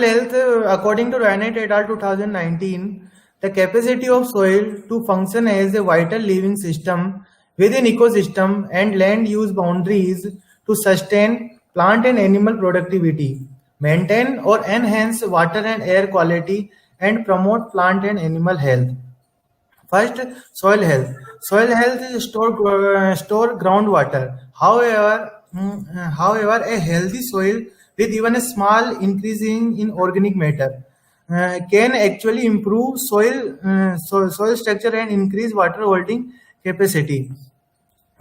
Health, according to Reinert et al. 2019, the capacity of soil to function as a vital living system within ecosystem and land use boundaries to sustain plant and animal productivity, maintain or enhance water and air quality, and promote plant and animal health. First, soil health. Soil health is store groundwater. However, a healthy soil with even a small increase in organic matter can actually improve soil structure and increase water holding capacity.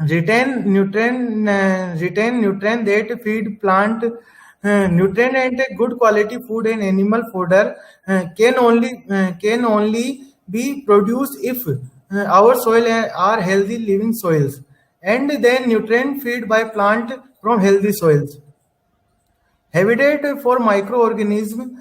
Retain nutrient that feed plant nutrient and good quality food and animal fodder can only be produced if our soil are healthy living soils, and then nutrient feed by plant from healthy soils. Habitat for microorganisms.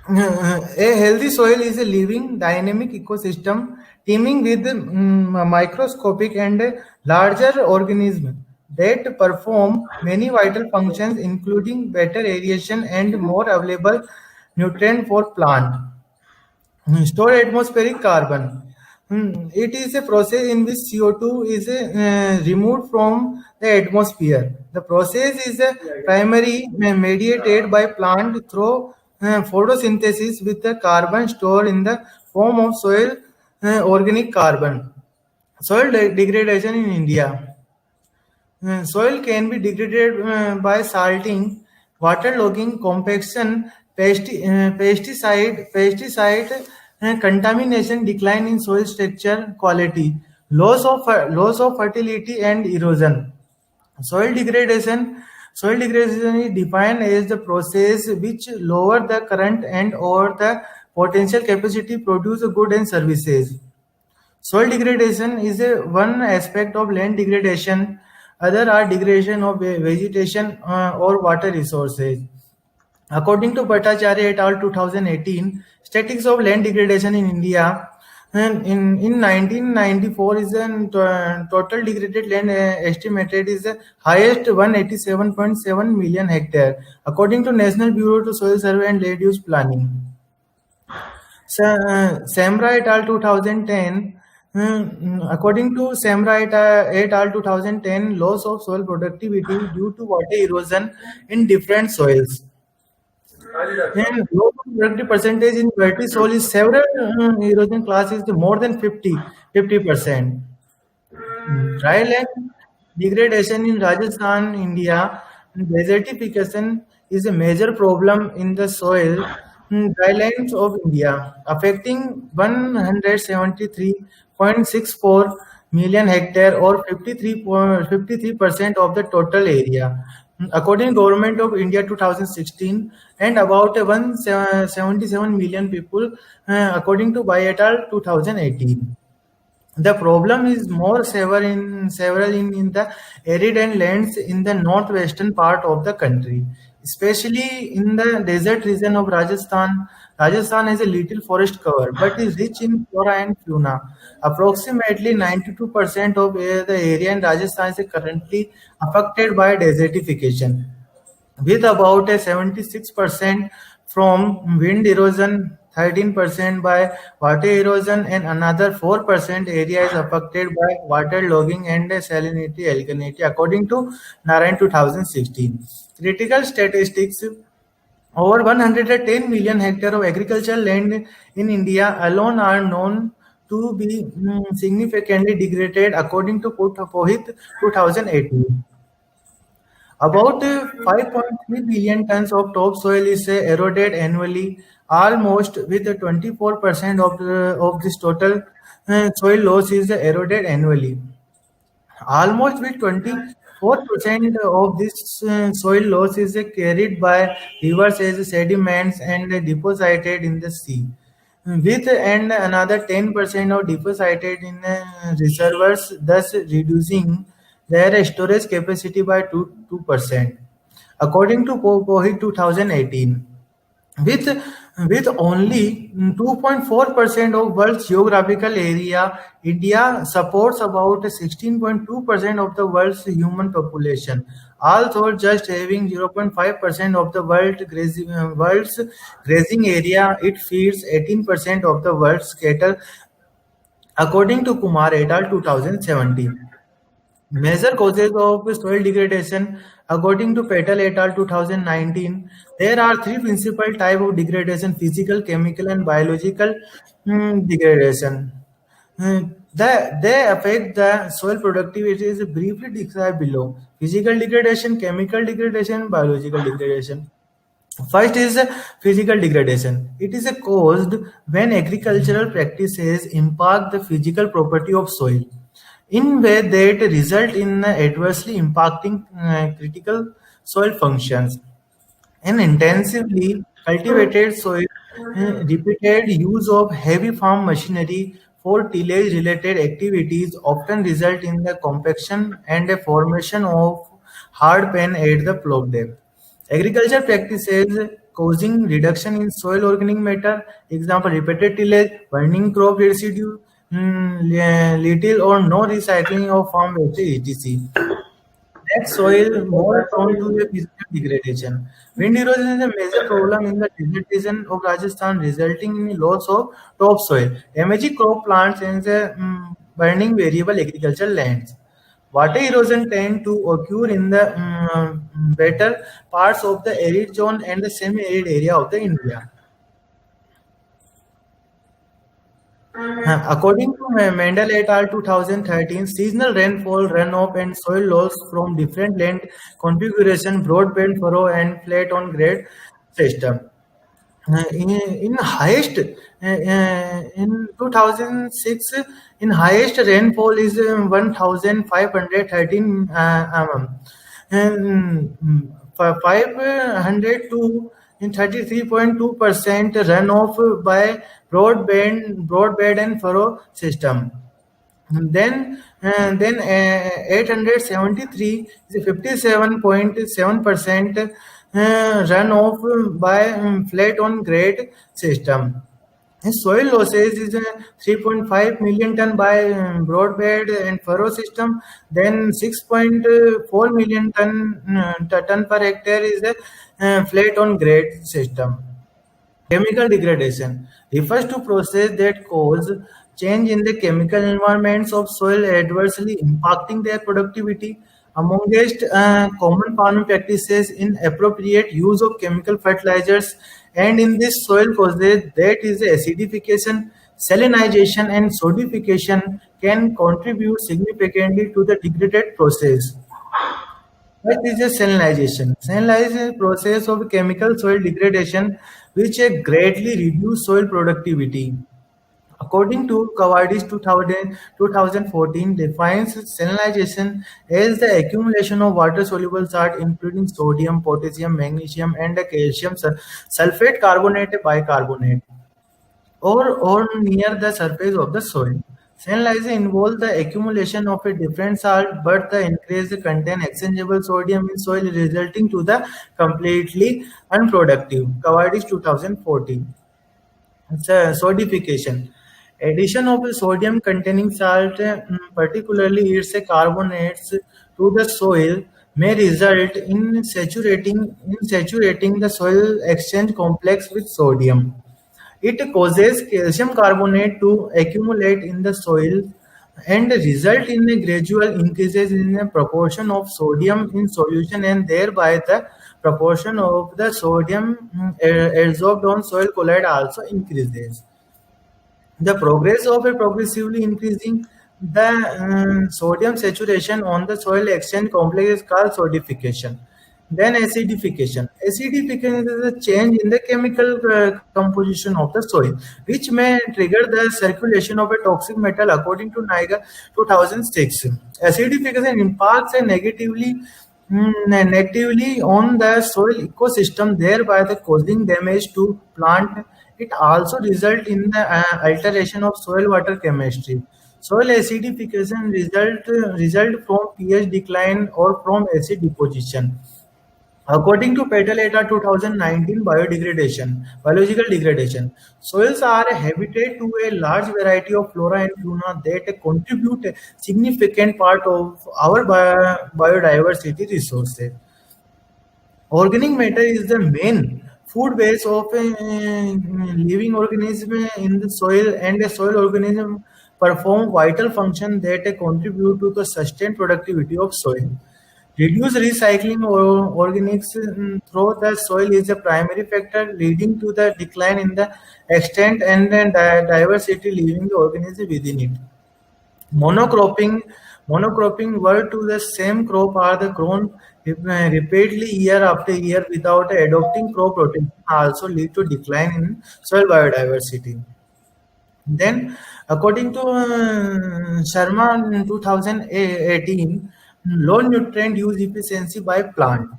A healthy soil is a living, dynamic ecosystem teeming with microscopic and larger organisms that perform many vital functions, including better aeration and more available nutrient for plant. Store atmospheric carbon. It is a process in which CO2 is removed from the atmosphere. The process is primarily mediated by plant through photosynthesis with the carbon stored in the form of soil organic carbon. Soil degradation in India. Soil can be degraded by salting, waterlogging, compaction, pesticide contamination, decline in soil structure quality, loss of fertility, and erosion. Soil degradation. Soil degradation is defined as the process which lower the current and or the potential capacity to produce goods and services. Soil degradation is one aspect of land degradation. Other are degradation of vegetation or water resources. According to Bhattacharya et al. 2018, statistics of land degradation in India in 1994 is total degraded land estimated is the highest 187.7 million hectare, according to National Bureau to Soil Survey and Land Use Planning. Samra et al. 2010. According to Samra et al. 2010, loss of soil productivity due to water erosion in different soils. And low productive percentage in dirty soil is several erosion classes more than 50%. Dry land degradation in Rajasthan, India. Desertification is a major problem in the soil drylands of India, affecting 173.64 million hectare or 53% of the total area. According to Government of India 2016, and about 177 million people, according to Biotal 2018. The problem is more several in the arid and lands in the northwestern part of the country, especially in the desert region of Rajasthan. Rajasthan has a little forest cover, but is rich in flora and fauna. Approximately 92% of the area in Rajasthan is currently affected by desertification, with about a 76% from wind erosion, 13% by water erosion, and another 4% area is affected by water logging and alkalinity, according to Narayan 2016. Critical statistics. Over 110 million hectares of agricultural land in India alone are known to be significantly degraded, according to Pohit 2018. About 5.3 billion tons of topsoil is eroded annually, almost with 24% of this total soil loss is eroded annually. Almost with 24% of this soil loss is carried by rivers as sediments and deposited in the sea. With and another 10% of deposited in reservoirs, thus reducing their storage capacity by 2%. According to Pohit 2018. With with only 2.4% of world's geographical area, India supports about 16.2% of the world's human population. Although just having 0.5% of the world's grazing area, it feeds 18% of the world's cattle, according to Kumar et al. 2017. Major causes of soil degradation, according to Patel et al. 2019, there are three principal types of degradation: physical, chemical, and biological degradation. They affect the soil productivity is briefly described below: physical degradation, chemical degradation, biological degradation. First is physical degradation. It is caused when agricultural practices impact the physical property of soil in way that result in adversely impacting critical soil functions. An intensively cultivated soil, repeated use of heavy farm machinery for tillage-related activities often result in the compaction and a formation of hard pan at the plough depth. Agriculture practices causing reduction in soil organic matter, example repeated tillage, burning crop residue, little or no recycling of farm waste, etc. Next, soil more prone to the physical degradation. Wind erosion is a major problem in the desert region of Rajasthan, resulting in loss of topsoil, damaging crop plants, and burning variable agricultural lands. Water erosion tend to occur in the better parts of the arid zone and the semi-arid area of the India. According to Mendel et al. 2013, seasonal rainfall, runoff, and soil loss from different land configuration, broadband furrow, and flat on grade system. In highest in 2006, in highest rainfall is 1513 mm, and 502 in 33.2% runoff by broadband and furrow system. Then 873 is 57.7% runoff by flat on grade system. Soil losses is 3.5 million ton by broadband and furrow system. Then 6.4 million ton per hectare is a flat on grade system. Chemical degradation refers to process that cause change in the chemical environments of soil adversely impacting their productivity. Amongst common farming practices, inappropriate use of chemical fertilizers, and in this soil causes that is acidification, salinization, and sodification can contribute significantly to the degraded process. What is a salinization? Salinization is a process of chemical soil degradation which greatly reduce soil productivity. According to Kavadis 2014 defines salinization as the accumulation of water-soluble salt including sodium, potassium, magnesium, and the calcium sulfate carbonate bicarbonate or near the surface of the soil. Salinization involves the accumulation of a different salt, but the increased contain exchangeable sodium in soil, resulting to the completely unproductive. Kavadis 2014. Sodification. Addition of a sodium containing salt, particularly its carbonates, to the soil may result in saturating the soil exchange complex with sodium. It causes calcium carbonate to accumulate in the soil and result in a gradual increases in the proportion of sodium in solution, and thereby the proportion of the sodium adsorbed on soil colloid also increases. The progress of a progressively increasing the sodium saturation on the soil exchange complex is called sodification. Then acidification. Acidification is a change in the chemical composition of the soil, which may trigger the circulation of a toxic metal, according to Niger 2006. Acidification impacts negatively on the soil ecosystem, thereby the causing damage to plant. It also results in the alteration of soil water chemistry. Soil acidification result from pH decline or from acid deposition. According to Petal et al. 2019 biological degradation, soils are a habitat to a large variety of flora and fauna that contribute a significant part of our biodiversity resources. Organic matter is the main food base of a living organism in the soil, and a soil organism perform vital function that contribute to the sustained productivity of soil. Reduce recycling organics through the soil is a primary factor leading to the decline in the extent and the diversity living organism within it. Monocropping monocropping were to the same crop are the grown repeatedly year after year without adopting crop rotation also lead to decline in soil biodiversity. Then, according to Sharma in 2018, low nutrient use efficiency by plant.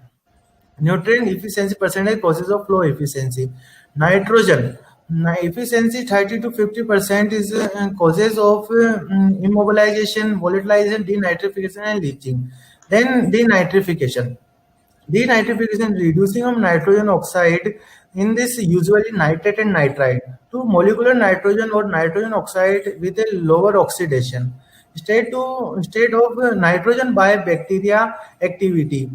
Nutrient efficiency percentage causes of low efficiency. Nitrogen. Efficiency 30 to 50% is causes of immobilization, volatilization, denitrification, and leaching. Then denitrification. Denitrification reducing of nitrogen oxide in this usually nitrate and nitrite to molecular nitrogen or nitrogen oxide with a lower oxidation state of nitrogen by bacteria activity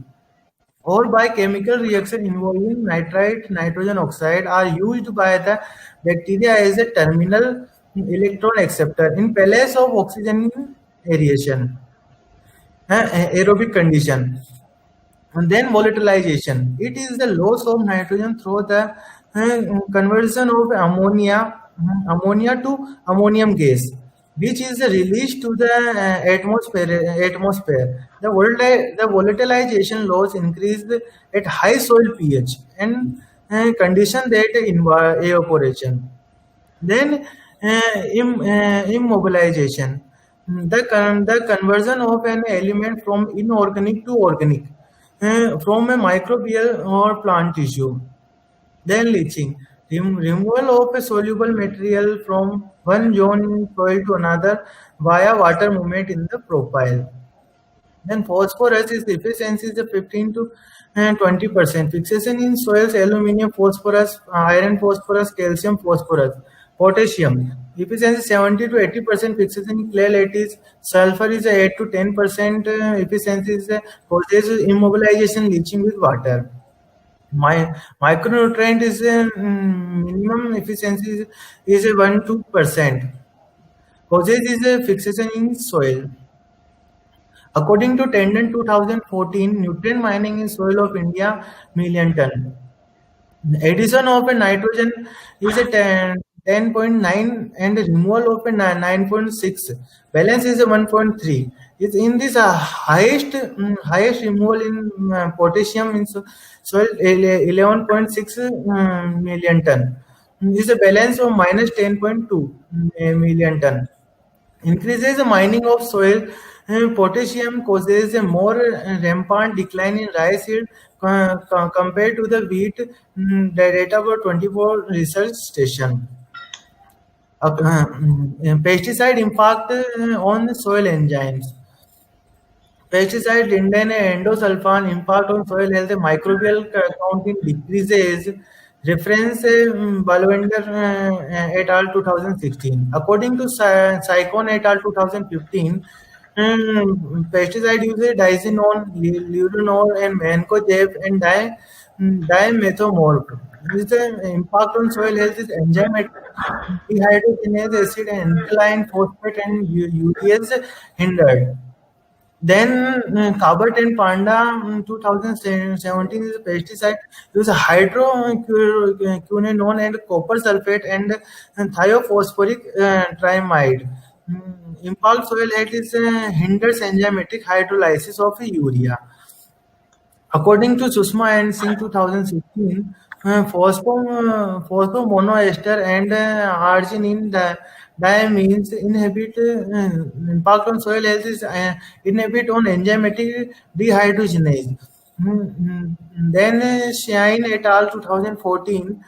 or by chemical reaction involving nitrite nitrogen oxide are used by the bacteria as a terminal electron acceptor in place of oxygen aeration aerobic condition. And then volatilization. It is the loss of nitrogen through the conversion of ammonia to ammonium gas, which is released to the atmosphere. The volatilization loss increased at high soil pH and condition that evaporation. Then immobilization, the conversion of an element from inorganic to organic, from a microbial or plant tissue. Then leaching, removal of a soluble material from one zone in soil to another via water movement in the profile. Then phosphorus is efficiency is the 15 to 20%. Fixation in soils, aluminium phosphorus, iron phosphorus, calcium phosphorus, potassium. Efficiency 70 to 80%. Fixation in clay lattice. Sulfur is a 8 to 10%. Efficiency is causes immobilization leaching with water. Micronutrient is a minimum efficiency is a 1 2%. Causes is a fixation in soil. According to Tendon 2014, nutrient mining in soil of India million ton. Addition of a nitrogen is a 10.9 and removal of a 9.6. Balance is a 1.3. Is in this highest removal in potassium in soil 11.6 million ton. Is a balance of minus 10.2 million ton. Increases the mining of soil. Potassium causes a more rampant decline in rice yield compared to the wheat. The data for 24 research station. Pesticide impact on soil enzymes. Pesticide linden and endosulfan impact on soil health. Microbial count in decreases. Reference Balwender et al. 2016. According to Saikon et al. 2015, pesticide use diazinon, lurinol, and mancozeb and dimethomorph. This impact on soil health is enzymatic dehydrogenase acid and alkaline phosphate and urease hindered. Then Cabot and Panda 2017 is a pesticide use hydroquinone and copper sulfate and thiophosphoric triamide. Impact soil health is hinders enzymatic hydrolysis of urea. According to Susma and Singh 2016, phosphomonoester and arginine diamines inhibit impact on soil health is inhibit on enzymatic dehydrogenase. Then Shine et al. 2014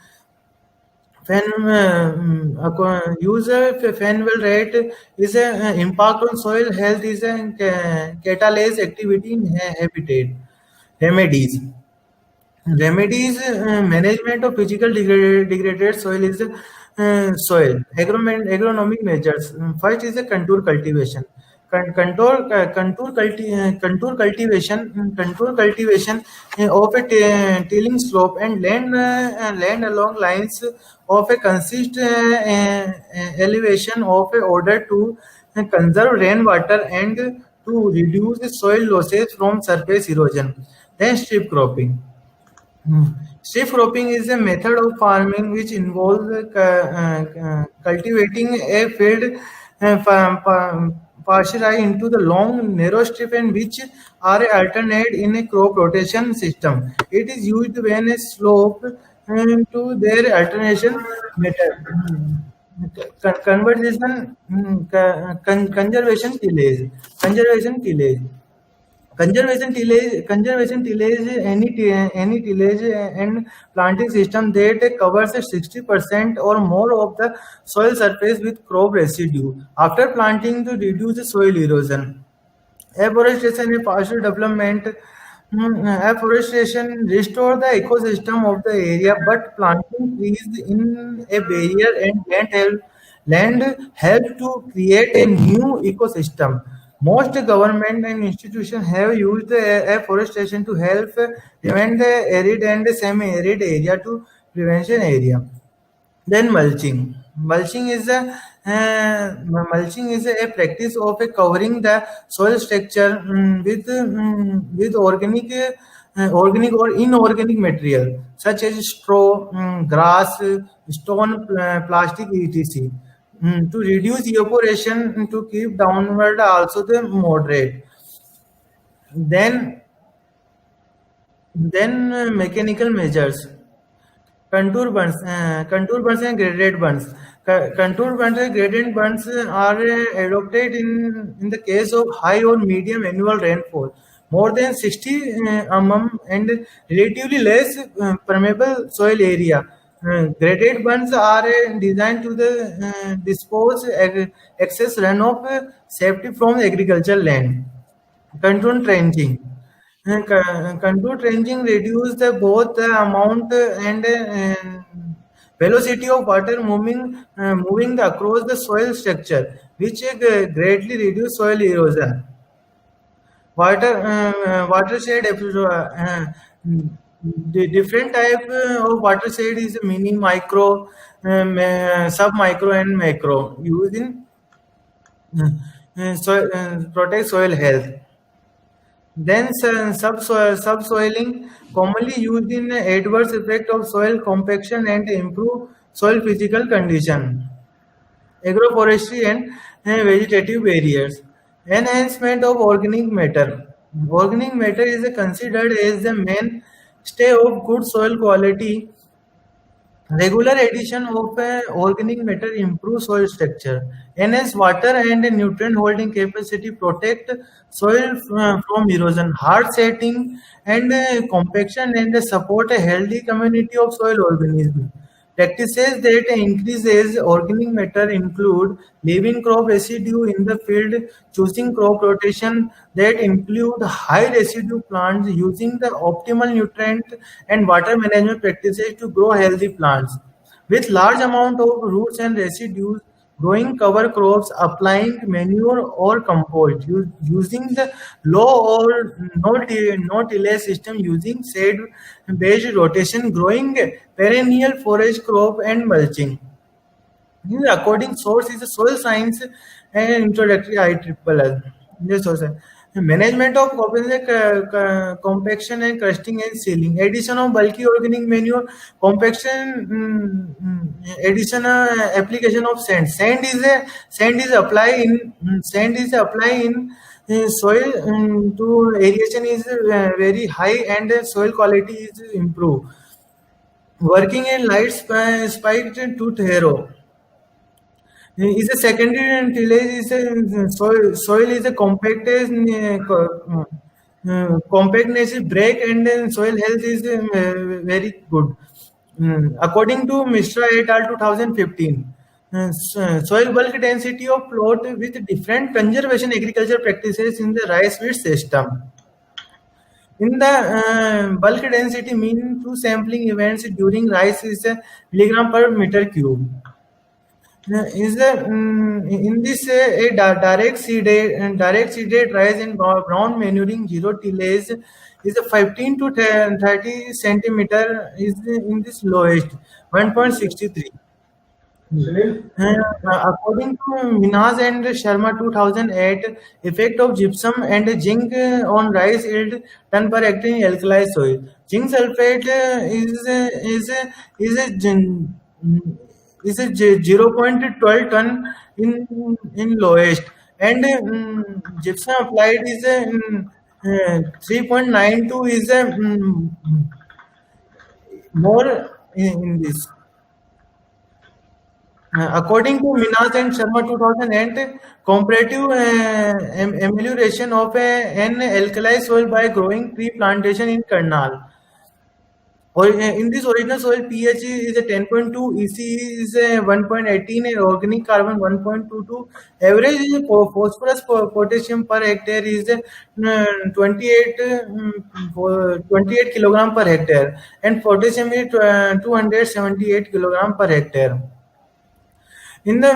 user Fenwell rate is a impact on soil health is a catalase activity in habitat remedies. Remedies management of physical degraded soil is soil agronomic measures. First is a contour cultivation. Contour cultivation contour cultivation of a tilling slope and land along lines of a consistent elevation of a order to conserve rainwater and to reduce the soil losses from surface erosion. Then strip cropping. Hmm. Strip cropping is a method of farming which involves cultivating a field partially into the long, narrow strip and which are alternate in a crop rotation system. It is used when a slope to their alternation method. Conversation, conservation tillage. Conservation tillage. Conservation tillage is any tillage and planting system that covers 60% or more of the soil surface with crop residue after planting to reduce the soil erosion. Afforestation is partial development. Afforestation restore the ecosystem of the area, but planting trees in a barrier and land help to create a new ecosystem. Most government and institutions have used afforestation to help prevent the arid and semi-arid area to prevention area. Then mulching is a practice of covering the soil structure with organic or inorganic material such as straw, grass, stone, plastic, etc. To reduce evaporation, to keep downward also the moderate. Then mechanical measures. Contour burns and gradient burns. Contour burns and gradient burns are adopted in the case of high or medium annual rainfall, more than 60 mm and relatively less permeable soil area. Gradient burns are designed to dispose excess runoff safety from agricultural land. Contour trenching. Contour trenching reduces both the amount and velocity of water moving across the soil structure, which greatly reduce soil erosion. Watershed the different type of watershed is mini, micro, sub micro, and macro. Used in protect soil health. Then subsoiling, commonly used in adverse effect of soil compaction and improve soil physical condition. Agroforestry and vegetative barriers. Enhancement of organic matter. Organic matter is considered as the mainstay of good soil quality. Regular addition of organic matter improves soil structure, enhance water and nutrient holding capacity, protect soil from erosion, hard setting, and compaction, and support a healthy community of soil organisms. Practices that increases organic matter include leaving crop residue in the field, choosing crop rotation that include high residue plants, using the optimal nutrient and water management practices to grow healthy plants. With large amount of roots and residues, growing cover crops, applying manure or compost, using the low or no tillage system, using shade-based rotation, growing perennial forage crop, and mulching. The according source is a soil science and introductory IEEE. Yes, sir. Management of compaction and crusting and sealing. Addition of bulky organic manure, compaction, addition, application of sand. Sand is apply in soil to aeration is very high and soil quality is improved. Working in light spiked tooth harrow is a secondary and tillage is a soil is a compactness compactness is break and then soil health is very good. According to Mishra et al. 2015, soil bulk density of plot with different conservation agriculture practices in the rice wheat system. In the bulk density mean two sampling events during rice is a milligram per meter cube. Is a in this a direct seeded rice in brown manuring zero tillage is a 15 to 10, 30 centimeter is in this lowest 1.63. According to Minhas and Sharma 2008, effect of gypsum and zinc on rice yield ton per hectare in alkali soil. Zinc sulfate is a gin- is a 0.12 ton in lowest, and gypsum applied is a 3.92 is a more in this. According to Minas and Sharma 2008, comparative amelioration of an alkali soil by growing tree plantation in Karnal. Or in this original soil, pH is a 10.2, EC is a 1.18, and organic carbon 1.22. Average phosphorus potassium per hectare is 28, 28 kilogram per hectare, and potassium is 278 kilogram per hectare. In the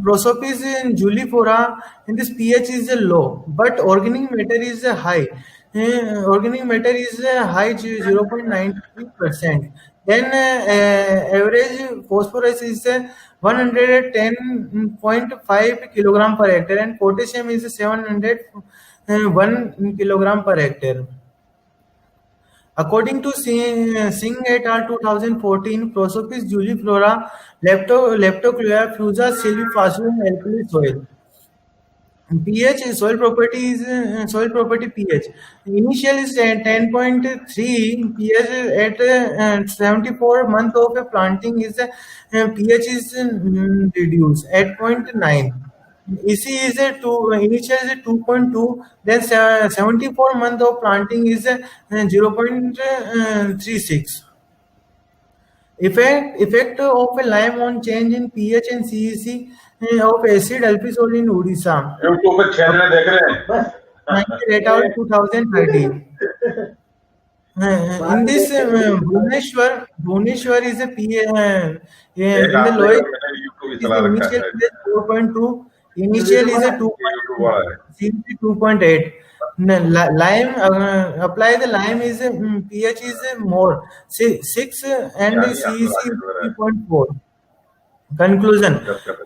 prosopis in juliflora, in this pH is low, but organic matter is high. Organic matter is high 0.93%. Then average phosphorus is 110.5 kilogram per hectare, and potassium is 701 kilogram per hectare. According to Singh et al. 2014, Prosopis juliflora, Leptoclea, Fusa, Silvifacium, alkali soil. pH soil property pH. Initial is 10.3 pH at 74 month of a planting is pH is reduced at zero point 0.9. EC is a two initial is a 2.2, then 74 month of planting is 0.36. Effect of a lime on change in pH and CEC of acid alpisol in Odisha. YouTube पे 6 जने देख रहे हैं 2013. In this Bhubaneswar is a pH in the lowest YouTube is चला रखा initial है is 4.2, initial is a 2. YouTube वाला है CEC 2.8. Lime apply the lime is pH is more 6 and CEC is 3.4. Conclusion: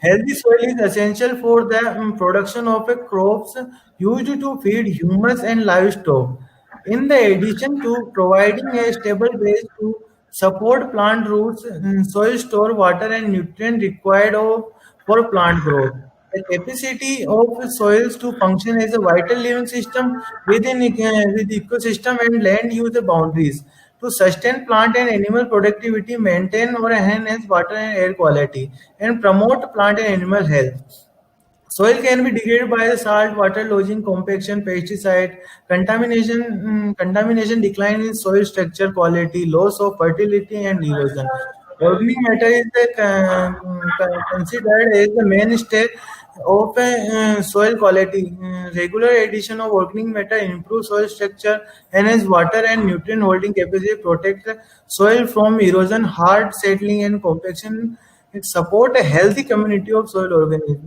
healthy soil is essential for the production of crops used to feed humans and livestock. In the addition to providing a stable base to support plant roots, soil store water and nutrient required for plant growth. The capacity of soils to function as a vital living system with ecosystem and land use boundaries to sustain plant and animal productivity, maintain or enhance water and air quality, and promote plant and animal health. Soil can be degraded by the salt, water losing, compaction, pesticide, contamination, decline in soil structure quality, loss of fertility, and erosion. Organic matter is considered as the mainstay of soil quality. Regular addition of organic matter improves soil structure, enhance water and nutrient holding capacity, protect soil from erosion, hard settling, and compaction. It support a healthy community of soil organisms.